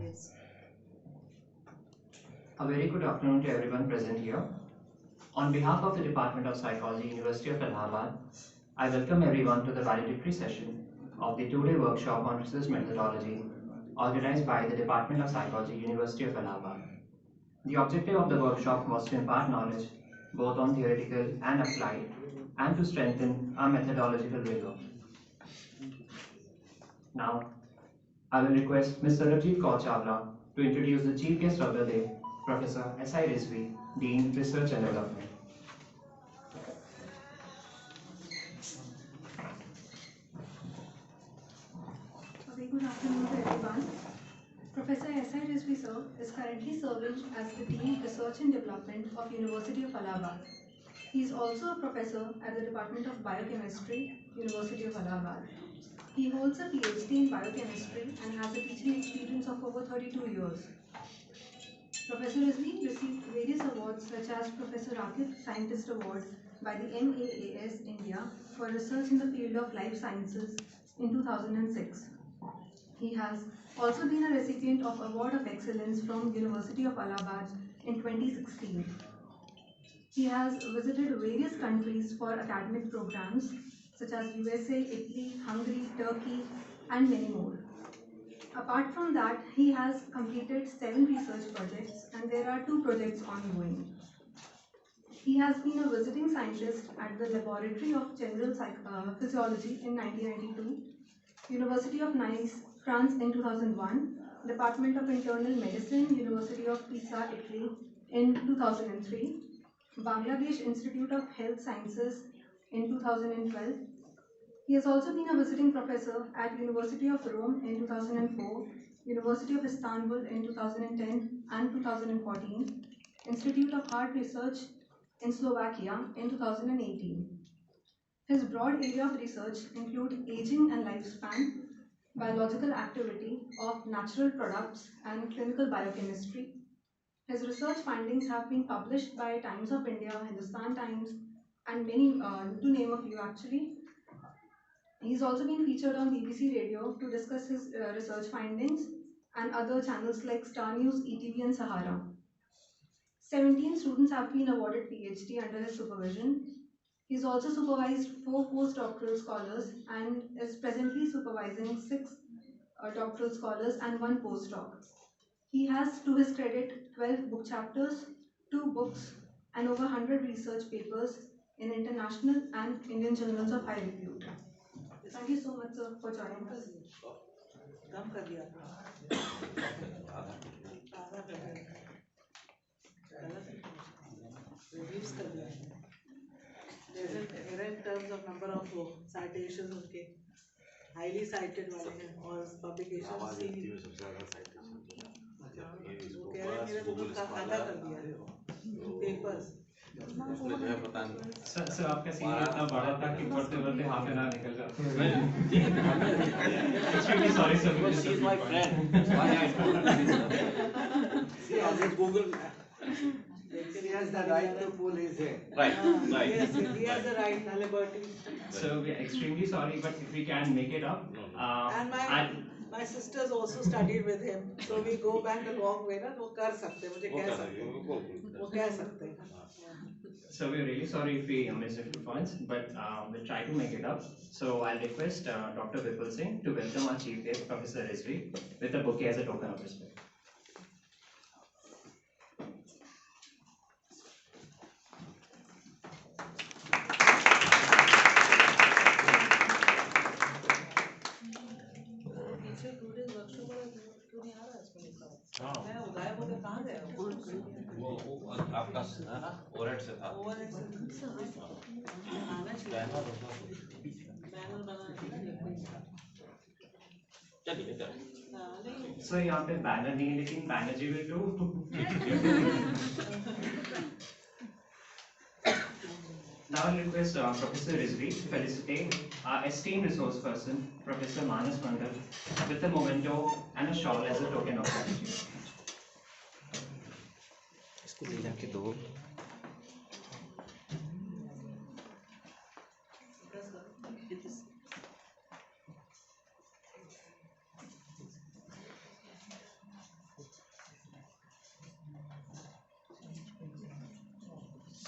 slides. A very good afternoon to everyone present here. On behalf of the Department of Psychology, University of Allahabad, I welcome everyone to the valedictory session of the two-day workshop on research methodology organized by the Department of Psychology, University of Allahabad. The objective of the workshop was to impart knowledge both on theoretical and applied and to strengthen our methodological rigor. Now, I will request Mr. Rajit Kaur Chawla to introduce the chief guest of the day, Professor S.I. Rizvi, Dean, Research and Development. A very good afternoon to everyone. Professor S.I. Rizvi sir is currently serving as the Dean Research and Development of University of Allahabad. He is also a professor at the Department of Biochemistry, University of Allahabad. He holds a PhD in biochemistry and has a teaching experience of over 32 years. Professor Rizvi received various awards such as Professor Rakib Scientist Award by the MAAS India for research in the field of life sciences in 2006. He has also been a recipient of Award of Excellence from University of Allahabad in 2016. He has visited various countries for academic programs such as USA, Italy, Hungary, Turkey, and many more. Apart from that, he has completed 7 research projects and there are 2 projects ongoing. He has been a visiting scientist at the Laboratory of General Physiology in 1992, University of Nice, France in 2001, Department of Internal Medicine, University of Pisa, Italy in 2003, Bangladesh Institute of Health Sciences in 2012. He has also been a visiting professor at University of Rome in 2004, University of Istanbul in 2010 and 2014, Institute of Heart Research in Slovakia in 2018. His broad area of research include aging and lifespan, biological activity of natural products, and clinical biochemistry. His research findings have been published by Times of India, Hindustan Times, and many, to name a few actually. He's also been featured on BBC Radio to discuss his research findings and other channels like Star News, ETV, and Sahara. 17 students have been awarded PhD under his supervision. He's also supervised 4 postdoctoral scholars and is presently supervising 6 doctoral scholars and 1 postdoc. He has, to his credit, 12 book chapters, 2 books, and over 100 research papers in international and Indian journals of high repute. Thank you so much, sir, for joining us. In terms of number of citations, okay, highly cited वाले हैं और publications वो कह रहे मेरे को आधा कर दिया papers उसमें जो है पता नहीं सर आपका सीन इतना बड़ा था कि पढ़ते हाफ एन आवर निकल जाता actually sorry sir she is my friend why I told see always Google He has the right to pull his hair. Right. Yes, he has the right, liberty. So we are extremely sorry, but if we can make it up. And my sisters also studied with him, so we go back a long way. ना वो कर सकते, मुझे कह सकते, वो कह सकते. So we're really sorry if we missed a few points, but we'll try to make it up. So I'll request Dr. Vipul Singh to welcome our chief guest, Professor Rizvi, with a bouquet as a token of respect. आपका है ना ओरेट से था sir यहाँ पे banner नहीं है लेकिन Banerjee will do. Now I'll request Professor Rizvi to felicitate our esteemed resource person, Professor Manas Mandal, with a memento and a shawl as a token of gratitude. इसको ले जाके दो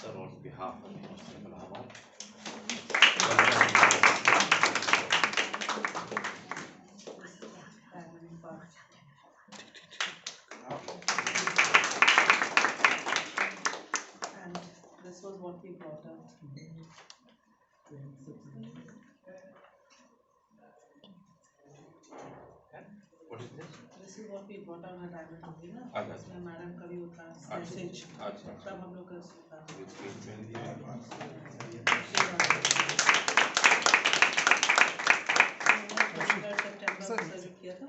Sir, on behalf of University of Allahabad. And this was what we brought out. What is this? This is what we brought out at diamond होगी ना अच्छा। उसमें madam का भी होता है अच्छा। मैसेज अच्छा। तब हम लोग का होता है Which page में दिया है? सितंबर में जो किया था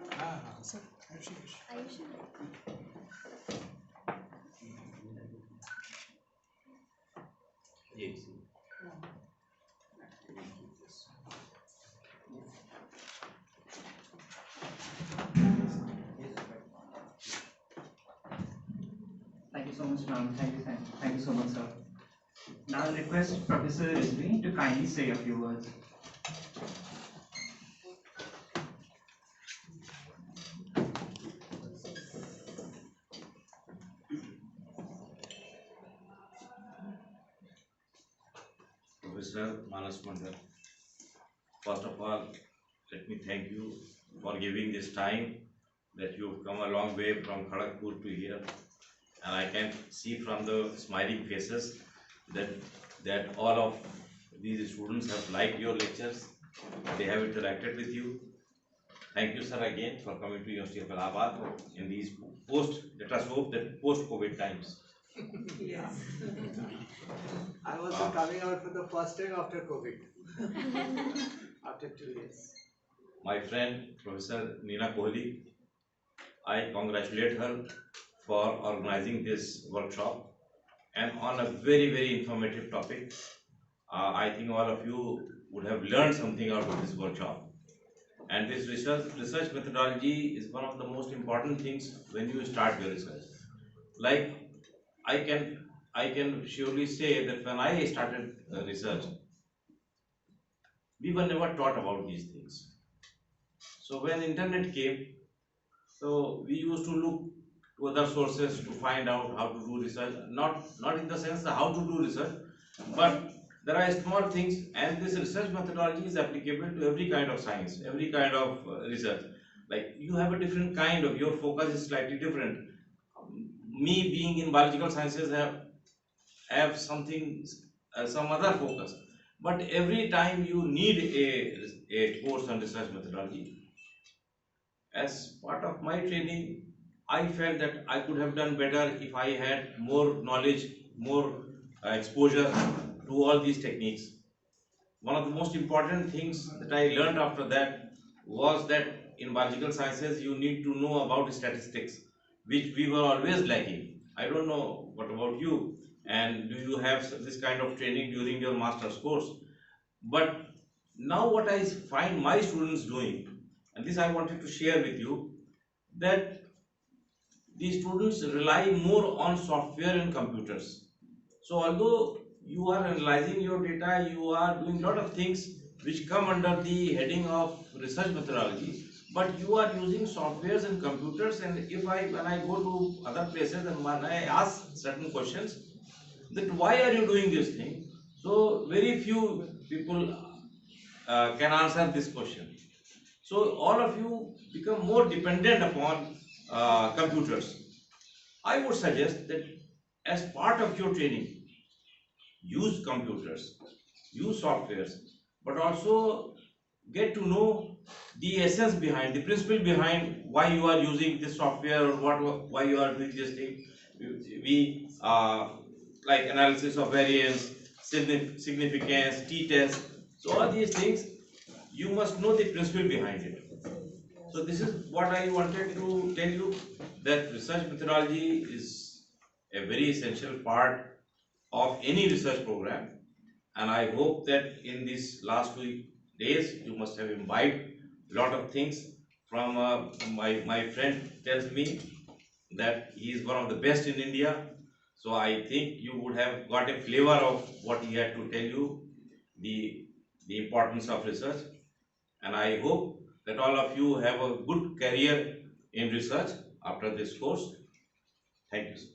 ये Thank you so much, ma'am. Thank you so much, sir. Now I request Professor Rizvi to kindly say a few words. Professor Manas Mandal, first of all, let me thank you for giving this time that you've come a long way from Kharagpur to here, and I can see from the smiling faces that all of these students have liked your lectures. They have interacted with you. Thank you, sir, again for coming to University of Allahabad in these let us hope that post-COVID times. yes I'm also coming out for the first time after COVID. After 2 years. My friend, Professor Neena Kohli, I congratulate her for organizing this workshop and on a very, very informative topic. I think all of you would have learned something out of this workshop. And this research methodology is one of the most important things when you start your research. Like I can surely say that when I started research, we were never taught about these things. So when internet came, so we used to look to other sources to find out how to do research. Not in the sense that how to do research, but there are small things, and this research methodology is applicable to every kind of science, every kind of research. Like you have a different kind of, your focus is slightly different. Me being in biological sciences have something, some other focus. But every time you need a course on research methodology. As part of my training, I felt that I could have done better if I had more knowledge, more exposure to all these techniques. One of the most important things that I learned after that was that in biological sciences you need to know about statistics, which we were always lacking. I don't know what about you, and do you have this kind of training during your master's course? But now what I find my students doing, and this I wanted to share with you, that the students rely more on software and computers. So although you are analyzing your data, you are doing a lot of things which come under the heading of research methodology, but you are using softwares and computers. And when I go to other places and when I ask certain questions, that why are you doing this thing? So very few people can answer this question. So all of you become more dependent upon computers. I would suggest that as part of your training, use computers, use softwares, but also get to know the essence behind, the principle behind why you are using this software or why you are doing this thing. We like analysis of variance, significance, t-test. So all these things, you must know the principle behind it. So this is what I wanted to tell you, that research methodology is a very essential part of any research program, and I hope that in these last 2 days you must have imbibed a lot of things from my friend tells me that he is one of the best in India. So I think you would have got a flavor of what he had to tell you, the importance of research, and I hope that all of you have a good career in research after this course. Thank you, sir.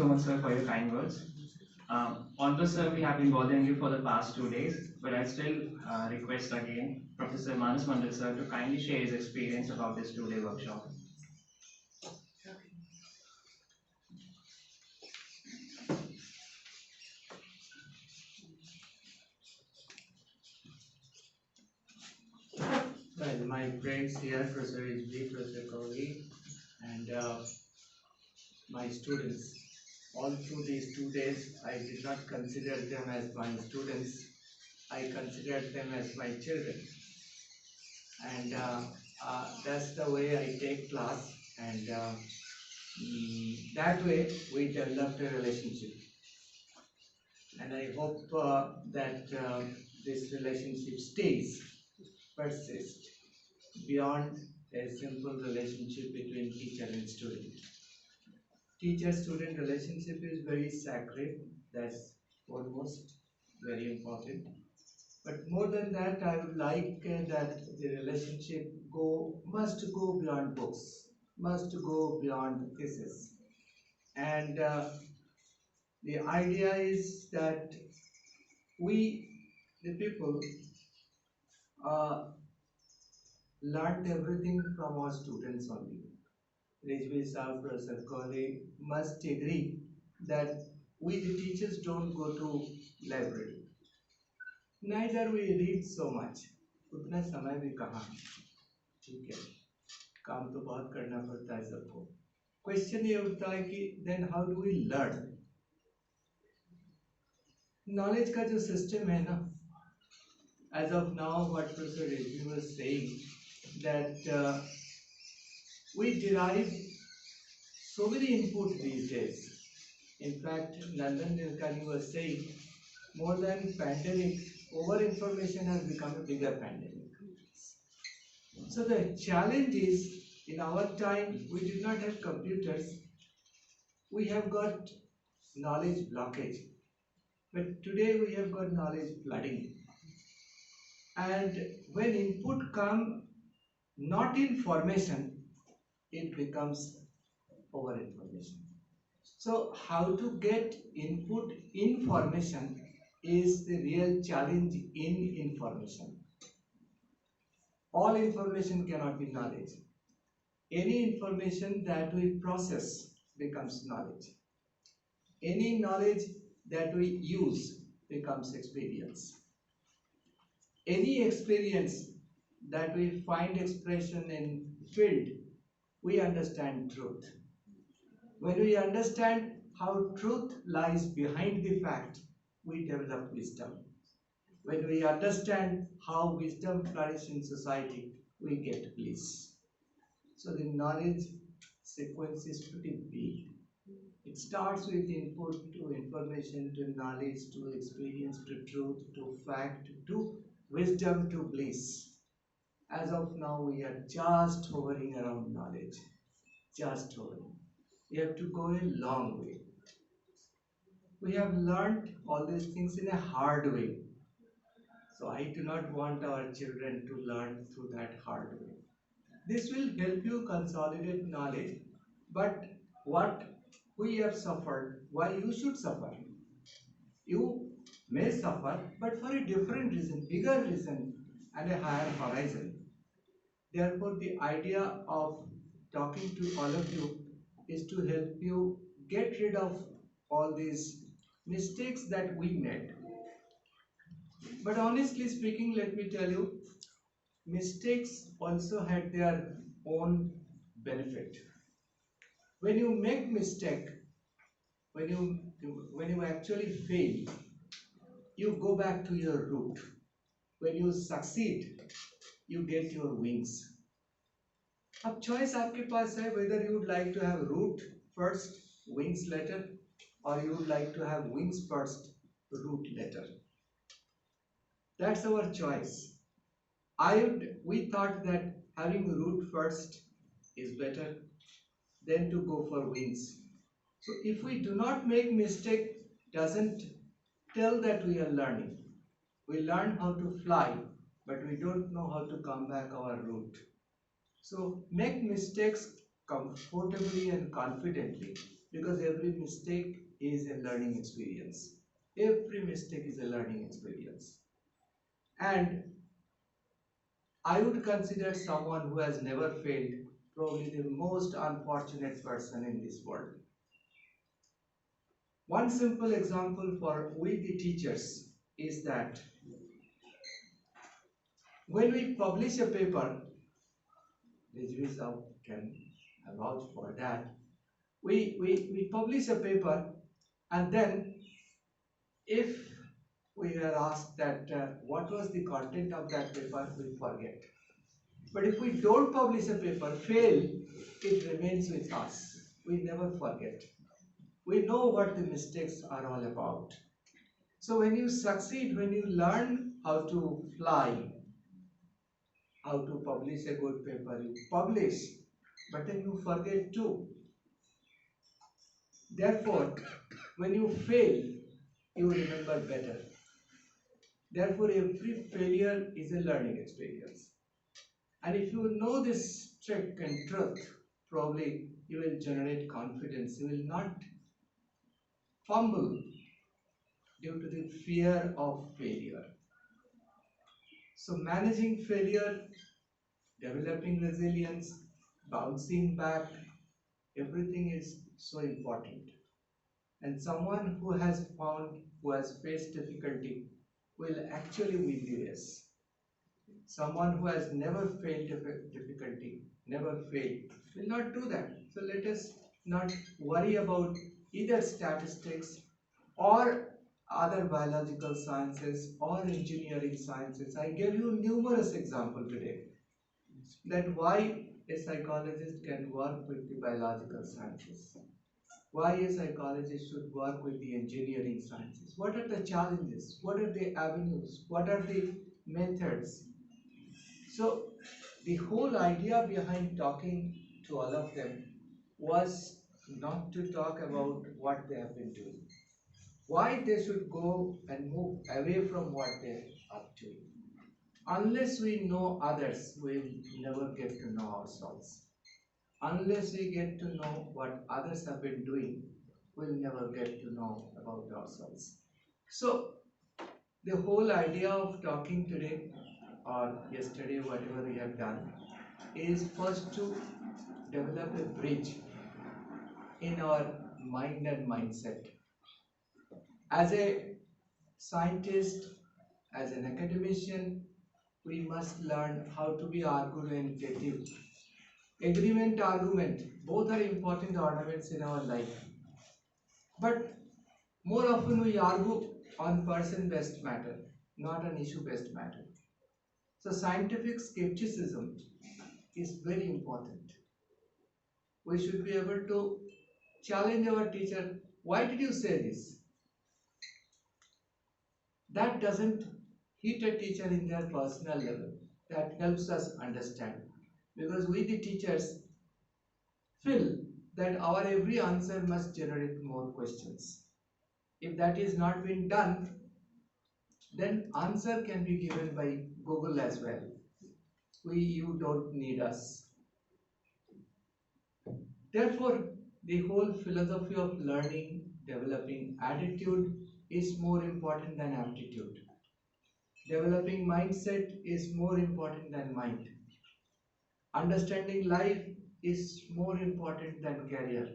so much, sir, for your kind words. Although, sir, we have been bothering you for the past 2 days, but I still request again Professor Manas Mandal, sir, to kindly share his experience about this 2-day workshop. Well, my friends here, Professor Rijvi, Professor Kauri, and my students, all through these 2 days, I did not consider them as my students. I considered them as my children. And that's the way I take class. And that way, we developed a relationship. And I hope that this relationship stays, persists, beyond a simple relationship between teacher and student. Teacher-student relationship is very sacred, that's almost very important. But more than that, I would like that the relationship must go beyond books, must go beyond thesis. And the idea is that we, the people, learned everything from our students only. Rijvi Saab, Professor Kohli must agree that we the teachers don't go to library. Neither we read so much. उतना समय भी कहाँ, ठीक है, काम तो बहुत करना पड़ता है सबको. Question ये उठता है कि then how do we learn? Knowledge का जो system है ना, as of now what Professor Rijvi was saying that we derive so many input these days. In fact, Nandan Nilekani was saying, more than pandemic, over-information has become a bigger pandemic. So the challenge is, in our time, we did not have computers. We have got knowledge blockage. But today we have got knowledge flooding. And when input come not in formation, it becomes over information. So how to get input information is the real challenge in information. All information cannot be knowledge. Any information that we process becomes knowledge. Any knowledge that we use becomes experience. Any experience that we find expression in field, we understand truth. When we understand how truth lies behind the fact, we develop wisdom. When we understand how wisdom flourishes in society, we get bliss. So the knowledge sequence is pretty big. It starts with input to information to knowledge to experience to truth to fact to wisdom to bliss. As of now, we are just hovering around knowledge, just hovering. We have to go a long way. We have learned all these things in a hard way. So I do not want our children to learn through that hard way. This will help you consolidate knowledge, but what we have suffered, why you should suffer? You may suffer, but for a different reason, bigger reason, and a higher horizon. Therefore, the idea of talking to all of you is to help you get rid of all these mistakes that we made. But honestly speaking, let me tell you, mistakes also had their own benefit. When you make mistake, when you actually fail, you go back to your root. When you succeed, you get your wings. अब choice आपके पास है whether you would like to have root first, wings later, or you would like to have wings first, root later. That's our choice. We thought that having root first is better than to go for wings. So if we do not make mistake, doesn't tell that we are learning. We learn how to fly, but we don't know how to come back our root. So make mistakes comfortably and confidently. because every mistake is a learning experience. Every mistake is a learning experience. And I would consider someone who has never failed probably the most unfortunate person in this world. One simple example for we the teachers is that when we publish a paper, Rajvi can vouch for that. We publish a paper, and then if we are asked that what was the content of that paper, we forget. But if we don't publish a paper, fail, it remains with us. We never forget. We know what the mistakes are all about. So when you succeed, when you learn how to fly, how to publish a good paper, you publish, but then you forget too. Therefore, when you fail, you remember better. Therefore, every failure is a learning experience. And if you know this trick and truth, probably you will generate confidence. You will not fumble due to the fear of failure. So managing failure, developing resilience, bouncing back, everything is so important. And someone who has faced difficulty will actually win the race. Someone who has never failed difficulty, never failed, will not do that. So let us not worry about either statistics or other biological sciences or engineering sciences. I gave you numerous examples today that why a psychologist can work with the biological sciences, why a psychologist should work with the engineering sciences, what are the challenges, what are the avenues, what are the methods. So the whole idea behind talking to all of them was not to talk about what they have been doing, why they should go and move away from what they are doing. Unless we know others, we'll never get to know ourselves. Unless we get to know what others have been doing, we'll never get to know about ourselves. So the whole idea of talking today or yesterday, whatever we have done, is first to develop a bridge in our mind and mindset. As a scientist, as an academician, we must learn how to be argumentative. Agreement, argument, both are important ornaments in our life. But more often we argue on person-based matter, not on issue-based matter. So scientific skepticism is very important. We should be able to challenge our teacher, why did you say this? That doesn't hit a teacher in their personal level. That helps us understand. Because we the teachers feel that our every answer must generate more questions. If that is not being done, then answer can be given by Google as well. You don't need us. Therefore, the whole philosophy of learning, developing attitude is more important than aptitude. Developing mindset is more important than mind. Understanding life is more important than career.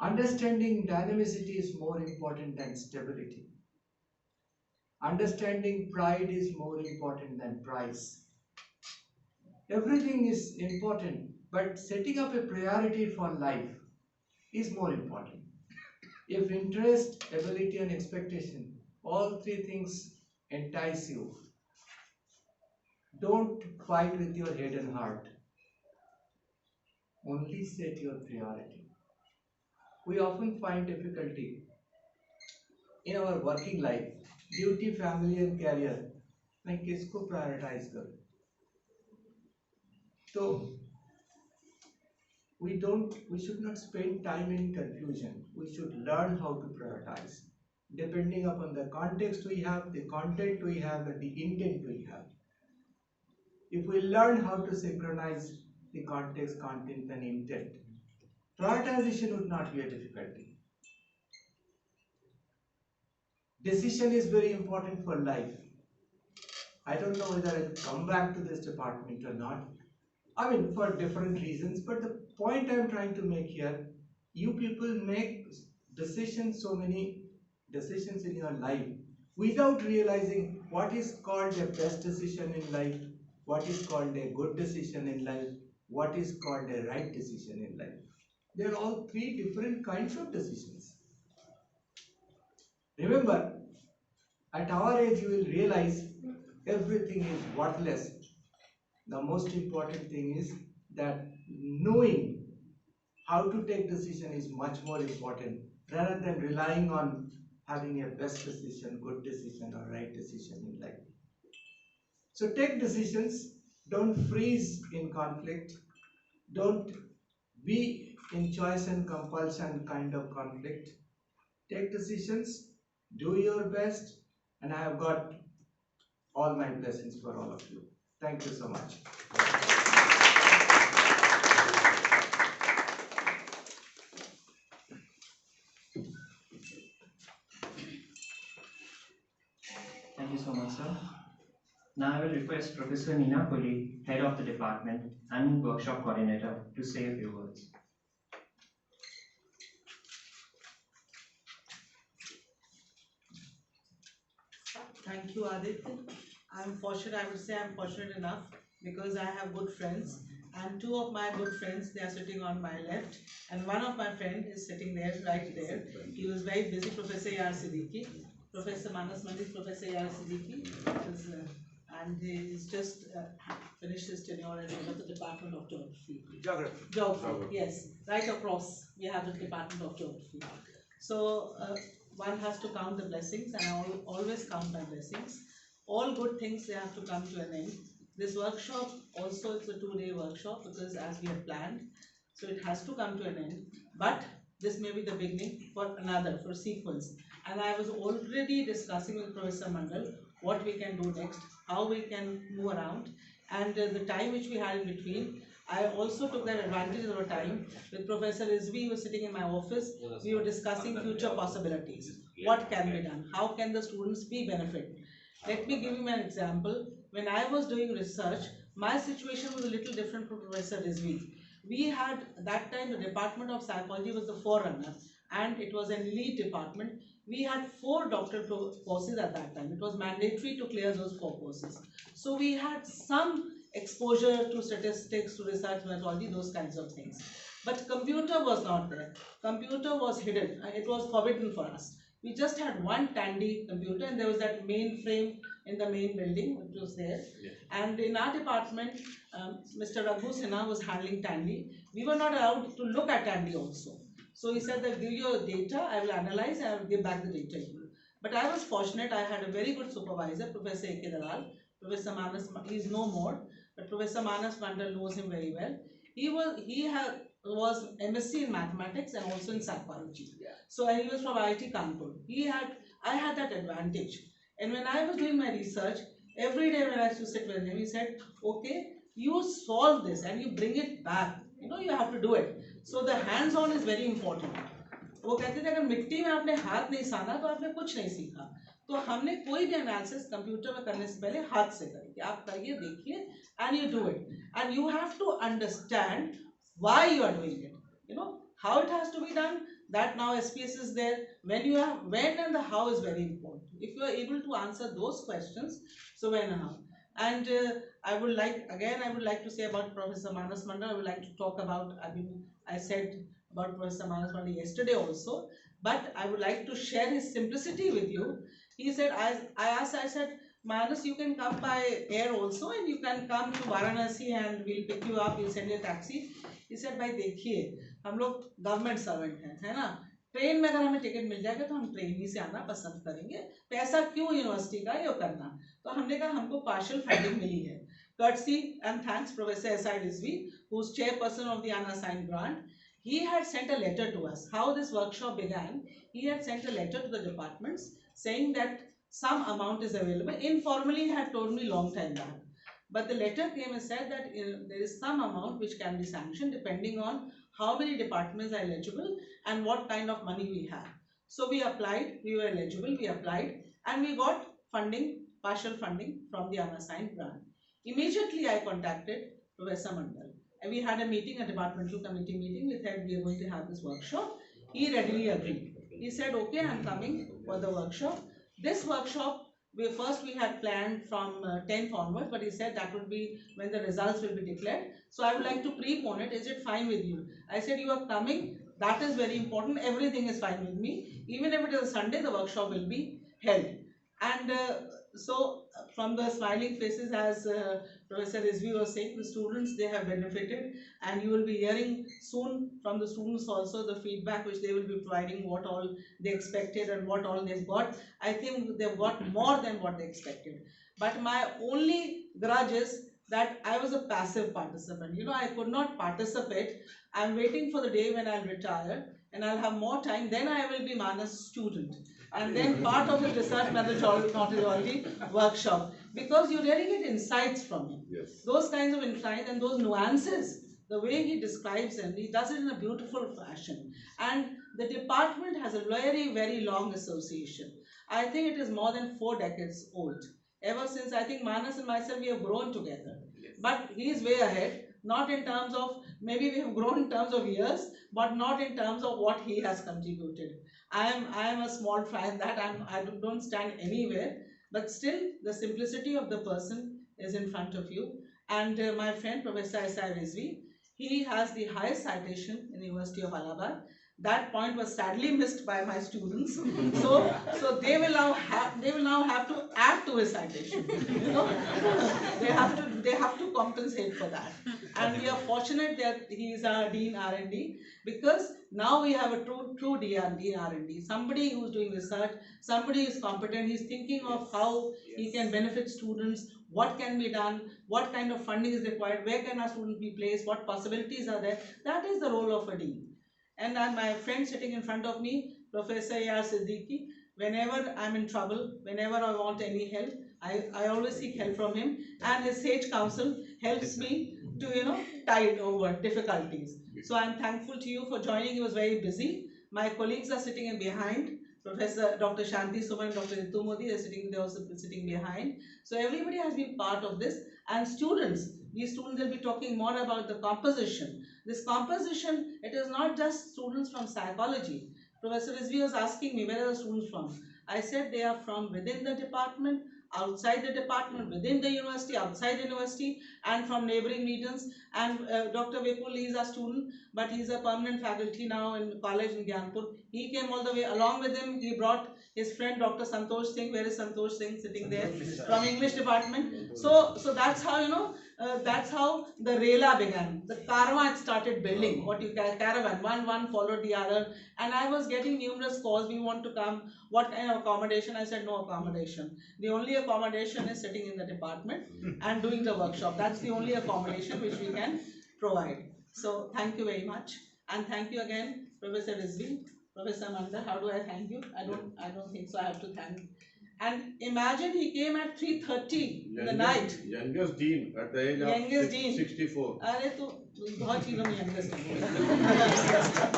Understanding dynamicity is more important than stability. Understanding pride is more important than price. Everything is important, but setting up a priority for life is more important. If interest, ability, and expectation, all three things entice you, don't fight with your head and heart. Only set your priority. We often find difficulty in our working life, duty, family, and career. मैं किसको prioritize करूं? So we should not spend time in confusion. We should learn how to prioritize, depending upon the context we have, the content we have, and the intent we have. If we learn how to synchronize the context, content and intent. Prioritization would not be a difficulty. Decision is very important for life. I don't know whether I'll come back to this department or not. I mean, for different reasons, but the point I'm trying to make here, you people make decisions, so many decisions in your life, without realizing what is called a best decision in life, what is called a good decision in life, what is called a right decision in life. They are all three different kinds of decisions. Remember, at our age you will realize everything is worthless. The most important thing is that knowing how to take decision is much more important rather than relying on having a best decision, good decision or right decision in life. So take decisions, don't freeze in conflict, don't be in choice and compulsion kind of conflict. Take decisions, do your best, and I have got all my blessings for all of you. Thank you so much. Thank you so much, sir. Now I will request Professor Neena Kohli, Head of the Department and Workshop Coordinator, to say a few words. Thank you, Aditya. I'm fortunate, I would say I'm fortunate enough because I have good friends, and two of my good friends, they are sitting on my left, and one of my friend is sitting there, right there. He was very busy, Professor A.R. Siddiqui. Professor Manas Mandis, Professor A.R. Siddiqui, and he's just finished his tenure as head of the Department of Geography. Geography, yes. Right across, we have the Department of Geography. So, one has to count the blessings, and I always count my blessings. All good things, they have to come to an end. This workshop also, it's a 2-day workshop because as we had planned, so it has to come to an end. But this may be the beginning for another, for sequence. And I was already discussing with Professor Mandal what we can do next, how we can move around, and the time which we had in between. I also took that advantage of the time with Professor Rizvi, who was sitting in my office. We were discussing future possibilities. What can be done? How can the students be benefited? Let me give you an example. When I was doing research, my situation was a little different from Professor Rizvi. We had, that time, the Department of Psychology was the forerunner, and it was an elite department. We had 4 doctoral courses at that time. It was mandatory to clear those 4 courses. So we had some exposure to statistics, to research methodology, those kinds of things. But computer was not there. Computer was hidden. It was forbidden for us. We just had one Tandy computer, and there was that mainframe in the main building, which was there. Yeah. And in our department, Mr. Raghu Sinha was handling Tandy. We were not allowed to look at Tandy also. So he said that give your data, I will analyze and I will give back the data to you. But I was fortunate, I had a very good supervisor, Professor A.K. Dalal. Professor Manas, he is no more, but Professor Manas Mandal knows him very well. He was MSc in mathematics and also in psychology. Yeah. So he was from IIT Kanpur. I had that advantage. And when I was doing my research, every day when I used to sit with him, he said, okay, you solve this and you bring it back. You know, you have to do it. So the hands-on is very important. वो कहते थे अगर मिट्टी में आपने हाथ नहीं साना तो आपने कुछ नहीं सीखा. तो हमने कोई भी एनालिसिस कंप्यूटर में करने से पहले हाथ से करें कि आप करिए, देखिए, and you do it. And you have to understand why you are doing it. You know, how it has to be done, that now SPS is there. When and the how is very important. If you are able to answer those questions, so when and how. And I would like to say about Professor Manas Mandal. I would like to talk about, I said about Professor Manas Mandal yesterday also, but I would like to share his simplicity with you. He said, I said, Manas, you can come by air also, and you can come to Varanasi and we'll pick you up, we'll send you a taxi. He said, भाई देखिए, हम लोग government servant हैं, है ना? Train में अगर हमें टिकट मिल जाएगा तो हम ट्रेन ही से आना पसंद करेंगे. पैसा क्यों यूनिवर्सिटी का ये करना? तो हमने कहा हमको पार्शियल फंडिंग मिली है. Courtesy and thanks Professor S.I. Rizvi, who's chairperson of the unassigned grant. He had sent a letter to us. How this workshop began, he had sent a letter to the departments saying that some amount is available. Informally, he had told me long time back. But the letter came and said that there is some amount which can be sanctioned depending on how many departments are eligible and what kind of money we have. So we applied, we were eligible, we applied, and we got funding, partial funding from the unassigned grant. Immediately I contacted Professor Mandal, and we had a meeting, a departmental committee meeting. We said we are going to have this workshop. He readily agreed. He said, okay, I'm coming for the workshop. This workshop, we had planned from 10th onwards, but he said that would be when the results will be declared. So I would like to prepone it. Is it fine with you? I said, you are coming. That is very important. Everything is fine with me. Even if it is a Sunday, the workshop will be held. And from the smiling faces, as Professor Rizvi was saying, the students, they have benefited, and you will be hearing soon from the students also the feedback which they will be providing, what all they expected and what all they've got. I think they've got more than what they expected. But my only grudge is that I was a passive participant. I could not participate. I'm waiting for the day when I'll retire and I'll have more time. Then I will be Manas' student. And then part of his research methodology workshop. Because you really get insights from him. Yes. Those kinds of insights and those nuances, the way he describes them, he does it in a beautiful fashion. And the department has a very, very long association. I think it is more than 4 decades old. Ever since, I think Manas and myself, we have grown together. Yes. But he is way ahead, not in terms of, maybe we have grown in terms of years, but not in terms of what he has contributed. I am a small fry in that. I don't stand anywhere, but still the simplicity of the person is in front of you. And my friend Professor S.I. Rizvi, he has the highest citation in the University of Allahabad. That point was sadly missed by my students. So they will now have to add to his citation. They have to compensate for that. And we are fortunate that he is our Dean R&D, because now we have a true Dean R&D. Somebody who's doing research, somebody who's competent. He's thinking of how he can benefit students, what can be done, what kind of funding is required, where can our students be placed, what possibilities are there. That is the role of a dean. And my friend sitting in front of me, Professor A.R. Siddiqui, whenever I'm in trouble, whenever I want any help, I always seek help from him, and his sage counsel helps me to tide over difficulties. So I'm thankful to you for joining. He was very busy. My colleagues are sitting in behind. Professor Dr. Shanti Suman and Dr. Ritu Modi are sitting behind. So everybody has been part of this, and these students will be talking more about the composition. This composition, it is not just students from psychology. Professor Rizvi was asking me, where are the students from? I said they are from within the department, outside the department, within the university, outside the university, and from neighboring regions. And Dr. Vipul is a student, but he is a permanent faculty now in college in Gyanpur. He came all the way. Along with him, he brought his friend Dr. Santosh Singh. Where is Santosh Singh sitting there? From English department. So that's how, that's how the Rela began. The karma started building. Caravan, one followed the other. And I was getting numerous calls. We want to come. What kind of accommodation? I said, no accommodation. The only accommodation is sitting in the department and doing the workshop. That's the only accommodation which we can provide. So thank you very much. And thank you again, Professor Rizvi, Professor Mandal. How do I thank you? I don't think so. I have to thank. And imagine he came at 3:30 in the night. Youngest dean at the age of 64. अरे तो बहुत चीजों में youngest है।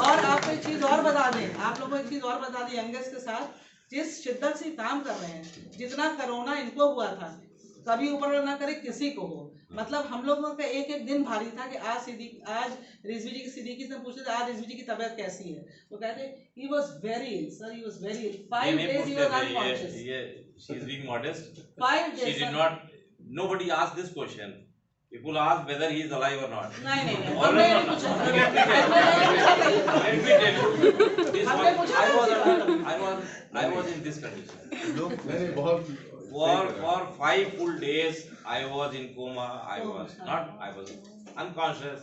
और आपको एक चीज और बता दें, आप लोगों को एक चीज और बता दें, youngest के साथ जिस शिद्दत से काम कर रहे हैं, जितना कोरोना इनको हुआ था, कभी ऊपर ना करे किसी को हो। मतलब हम लोगों का एक दिन भारी था कि आज रिजवी जी की सिद्दीकी से पूछते थे आज रिजवी जी की तबीयत कैसी है, वो कहते he was very ill, sir, he was very ill. 5 days he was unconscious. She is being modest. 5 days. She did not. Nobody asked this question. People ask whether he is alive or not. नहीं हमने नहीं पूछा। Let me tell you. I was in this condition. लोग मैंने बहुत For 5 full days, I was in coma. I was unconscious.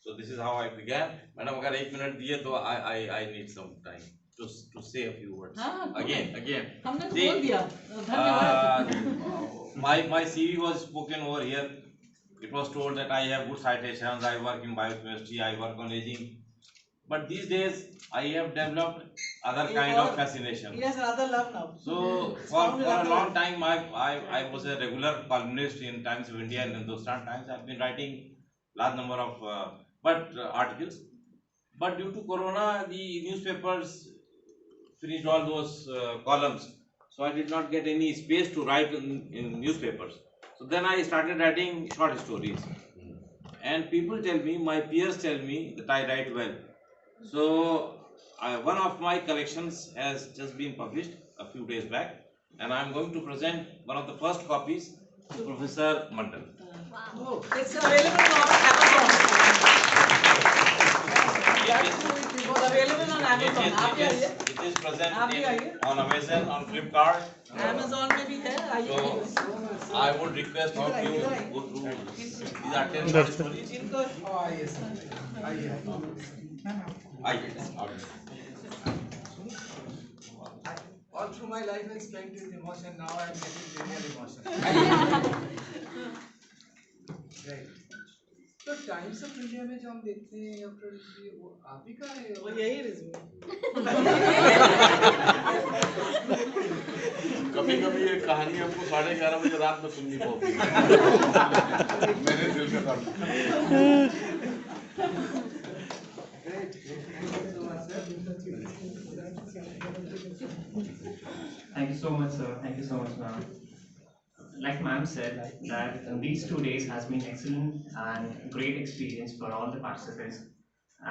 So this is how I began. Madam, अगर 1 minute दिए तो I need some time to say a few words. Again. हमने तो बोल दिया। धन्यवाद। My CV was spoken over here. It was told that I have good citations. I work in biochemistry. I work on aging. But these days, I have developed other He kind of got- fascination. He has another love now. So for a long time, I was a regular columnist in Times of India and Hindustan Times. I've been writing large number of articles. But due to Corona, the newspapers finished all those columns. So I did not get any space to write in newspapers. So then I started writing short stories. And people tell me, my peers tell me that I write well. So one of my collections has just been published a few days back, and I am going to present one of the first copies to Professor Mandal. It's available on Amazon. It was available on Amazon. आप भी आइए. It is present आप भी आइए. on Amazon, on Flipkart. Amazon में भी है. आइए. So I would request all of you to go through these are 10 short stories. इनको All through my life I spent with emotion, now I am getting real emotion. Right. तो times of India में जो हम देखते हैं या फिर वो आप ही का है वो यही रिज्यूम. कभी कभी ये कहानी हमको 11:30 बजे रात में सुननी पड़ती है मेरे दिल का काम. Thank you so much, sir. Thank you so much, ma'am. Like ma'am said, that these 2 days has been excellent and great experience for all the participants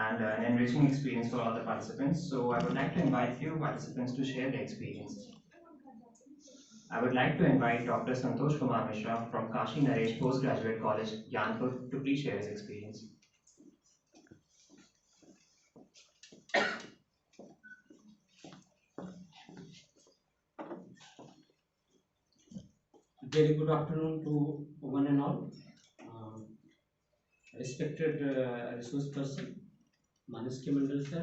and an enriching experience for all the participants. So I would like to invite few participants to share their experience. I would like to invite Dr. Santosh Kumar Mishra from Kashi Naresh Postgraduate College, Gyanpur, to please share his experience. Very good afternoon to one and all. Respected resource person, Manas K. Mandal sir,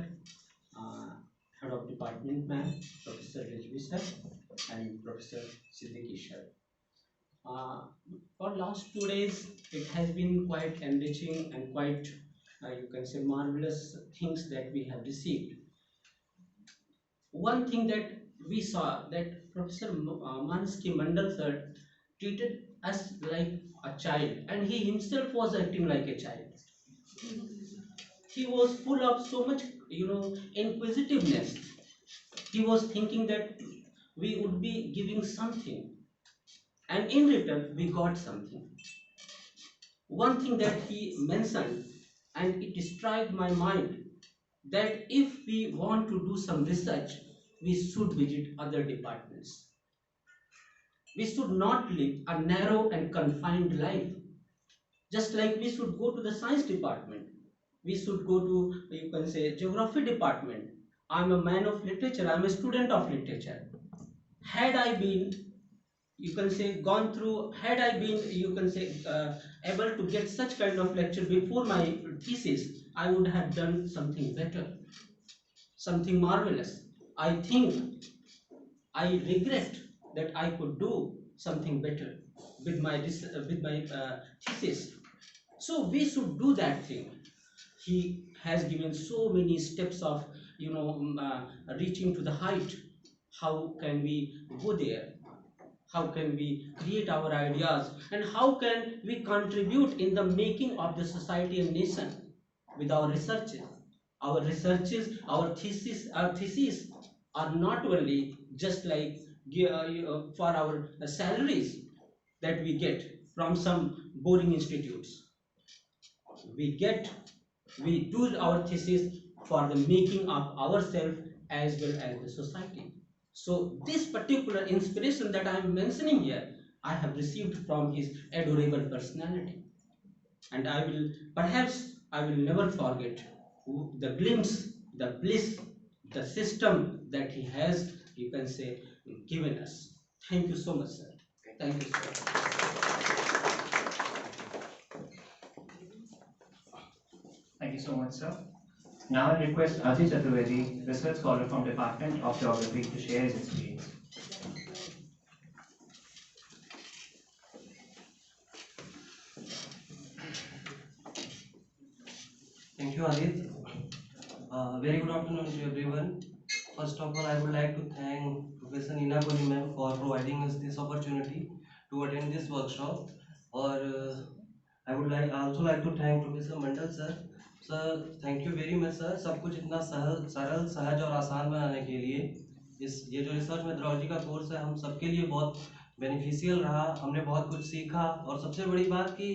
Head of Department ma'am, Professor Rajvi sir, and Professor Siddiqui sir. For last 2 days, it has been quite enriching and quite, you can say, marvelous things that we have received. One thing that we saw that Professor Manas K. Mandal sir treated us like a child, and he himself was acting like a child. He was full of so much, inquisitiveness. He was thinking that we would be giving something, and in return we got something. One thing that he mentioned, and it struck my mind, that if we want to do some research, we should visit other departments. We should not live a narrow and confined life. Just like we should go to the science department, we should go to, you can say, geography department. I'm a man of literature, I'm a student of literature. Had I been, you can say, gone through, had I been, you can say, able to get such kind of lecture before my thesis, I would have done something better, something marvelous. I think, I regret that I could do something better with my thesis. So we should do that thing. He has given so many steps of reaching to the height. How can we go there? How can we create our ideas, and how can we contribute in the making of the society and nation with our researches? Our researches, our theses are not only just like for our salaries that we get from some boring institutes. We do our thesis for the making of ourselves as well as the society. So this particular inspiration that I am mentioning here, I have received from his adorable personality, and I will never forget the glimpse, the bliss, the system that he has, you can say, given us. Thank you so much, sir. Thank you, sir. Thank you so much, sir. Now I request Ajay Chaturvedi, research scholar from Department of Geography, to share his experience. Thank you, Adit. Very good afternoon to everyone. First first of all, I would like to thank Professor Neena Koli ma'am for providing us this opportunity to attend this workshop. Or I also like to thank Professor Mandal sir. Sir, thank you very much sir. सब कुछ इतना सरल सहज और आसान बनाने के लिए ये जो रिसर्च मेथोडोलॉजी का कोर्स है हम सबके लिए बहुत बेनिफिशियल रहा. हमने बहुत कुछ सीखा और सबसे बड़ी बात कि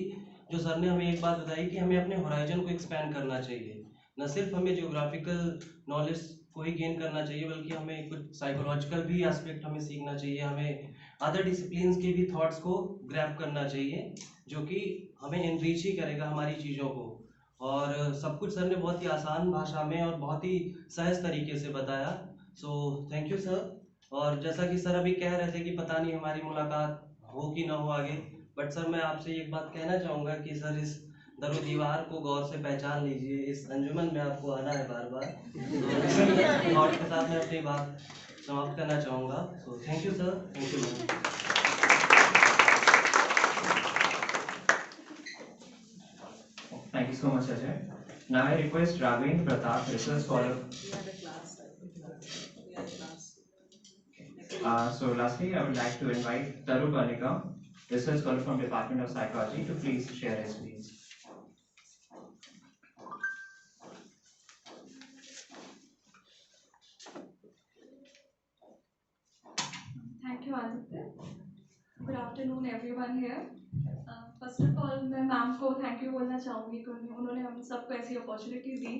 जो सर ने हमें एक बात बताई कि हमें अपने होराइजन को एक्सपैंड करना चाहिए. न सिर्फ हमें जियोग्राफिकल नॉलेज को ही गेन करना चाहिए बल्कि हमें कुछ साइकोलॉजिकल भी एस्पेक्ट हमें सीखना चाहिए. हमें अदर डिसिप्लिन्स के भी थॉट्स को ग्रैब करना चाहिए जो कि हमें एनरिच ही करेगा हमारी चीज़ों को. और सब कुछ सर ने बहुत ही आसान भाषा में और बहुत ही सहज तरीके से बताया. So thank you sir. और जैसा कि सर अभी कह रहे थे कि पता नहीं हमारी मुलाकात हो कि ना हो आगे, बट सर मैं आपसे एक बात कहना चाहूँगा कि सर इस दरो दीवार को गौर से पहचान लीजिए. इस अंजुमन में आपको आना है बार बार. और के साथ मैं अपनी बात समाप्त करना चाहूँगा. So thank you sir. Thank you ma'am. Thank you so much, Ajay. Now I request Ravin Pratap, research scholar. So lastly, I would like to invite Taru Panika, research scholar from Department of Psychology, to please share his views. Thank you, Aditya. Good afternoon, everyone here. First of all, मैं ma'am को thank you बोलना चाहूँगी क्योंकि उन्होंने हम सबको ऐसी opportunity दी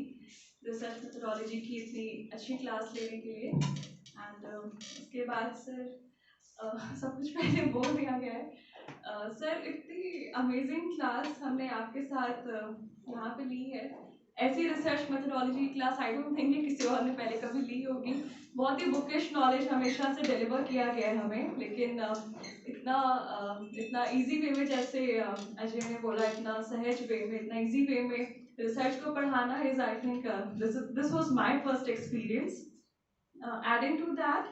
research methodology की इतनी अच्छी क्लास लेने के लिए. एंड उसके बाद सर सब कुछ पहले बोल दिया गया है. सर इतनी अमेजिंग क्लास हमने आपके साथ यहाँ पे ली है. ऐसी research methodology class I don't think किसी और ने पहले कभी ली होगी. बहुत ही बुकिश नॉलेज हमेशा से डिलीवर किया गया है हमें, लेकिन इतना इजी वे में जैसे अजय ने बोला, इतना सहज वे में, इतना इजी वे में रिसर्च को पढ़ाना is I think this was my first experience. Adding to that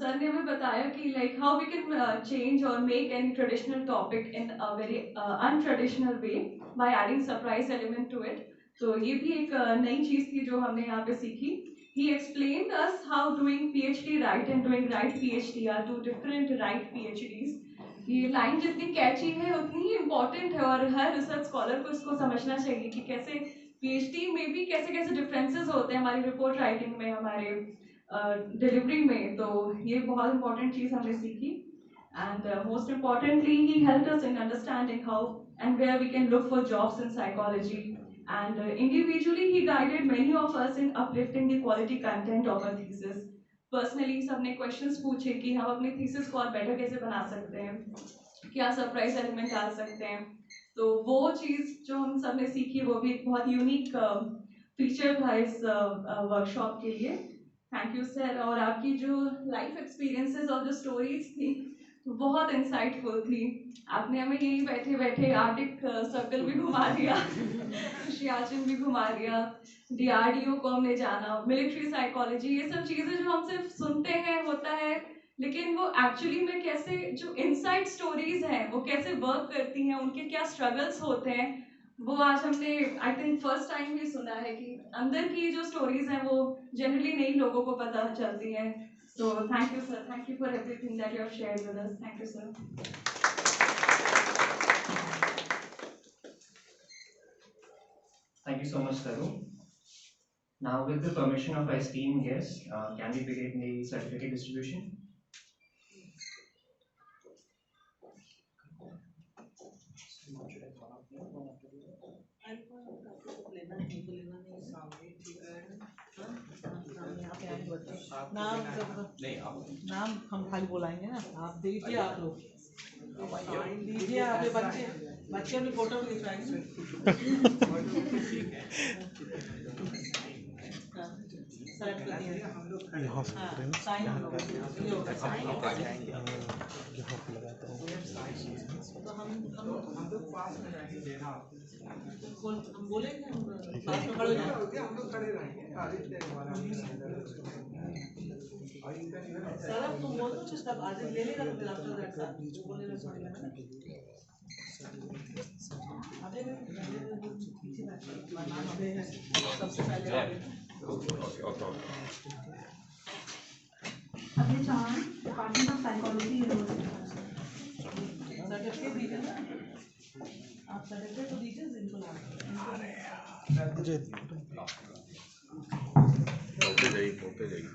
sir ने हमें बताया कि like how we can change और make any traditional topic in a very untraditional way by adding surprise element to it. तो ये भी एक नई चीज़ थी जो हमने यहाँ पे सीखी. He explained us how doing PhD right and doing right PhD are two different right PhDs. ये लाइन जितनी कैची है उतनी ही इम्पोर्टेंट है और हर रिसर्च स्कॉलर को इसको समझना चाहिए कि कैसे PhD में भी कैसे कैसे डिफरेंसेस होते हैं हमारी रिपोर्ट राइटिंग में, हमारे डिलीवरी में. तो ये बहुत इंपॉर्टेंट चीज़ हमने सीखी. And most importantly he helped us in understanding how and where we can look for jobs in psychology. And individually, he guided many of us in uplifting the quality content of our thesis. Personally, सबने questions पूछे कि हम अपनी thesis को और better कैसे बना सकते हैं, क्या surprise element डाल सकते हैं. तो वो चीज़ जो हम सबने सीखी वो भी एक बहुत unique feature था इस workshop के लिए. Thank you sir. और आपकी जो life experiences और जो stories थी बहुत इंसाइटफुल थी. आपने हमें यही बैठे बैठे आर्टिक सर्कल भी घुमा दिया, सियाचिन भी घुमा दिया, DRDO को हमने जाना, मिलिट्री साइकोलॉजी, ये सब चीज़ें जो हम सिर्फ सुनते हैं होता है, लेकिन वो एक्चुअली में कैसे जो इनसाइड स्टोरीज हैं वो कैसे वर्क करती हैं, उनके क्या स्ट्रगल्स होते हैं, वो आज हमने आई थिंक फर्स्ट टाइम ही सुना है कि अंदर की जो स्टोरीज हैं वो जनरली नहीं लोगों को पता चलती हैं. So thank you sir, thank you for everything that you have shared with us. Thank you sir. Thank you so much, Taru. Now, with the permission of our esteemed guests, can we begin the certificate distribution? नाम हम खाली बुलाएंगे ना, आप दीजिए. आप लोग दीजिए, आप बच्चे अपनी फोटो भी खिंचवाएंगे. साइन हम लोग पास में रहेंगे. हम बोलेंगे, हम पास में खड़े रहेंगे. हम लोग खड़े रहेंगे. सर अब तुम बोल दो, सब आज ले लेगा तो फिर आपका बैठा बोलेगा थोड़ी ना. अबे पीछे बैठ सबसे पहले. Abhay Chauhan, department of psychology, university. Certificate दीजिए ना, आप सर्टिफिकेट तो दीजिए जिनको लाना होते जाइए